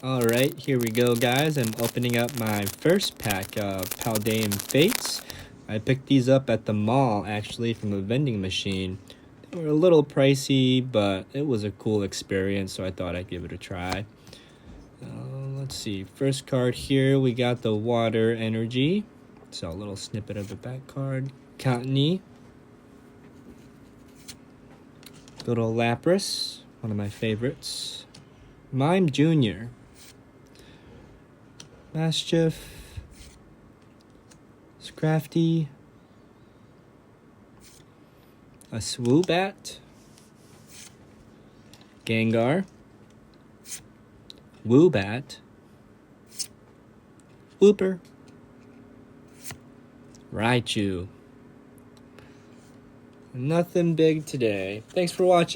Alright, here we go, guys. I'm opening up my first pack of Paldean Fates. I picked these up at the mall, actually, from a vending machine. They were a little pricey, but it was a cool experience, so I thought I'd give it a try. Let's see. First card here, we got the Water Energy. So a little snippet of the back card. Cottony. Little Lapras, one of my favorites. Mime Jr. Mischief, Scrafty, a Swoobat, Gengar, Woobat, Wooper, Raichu. Nothing big today. Thanks for watching.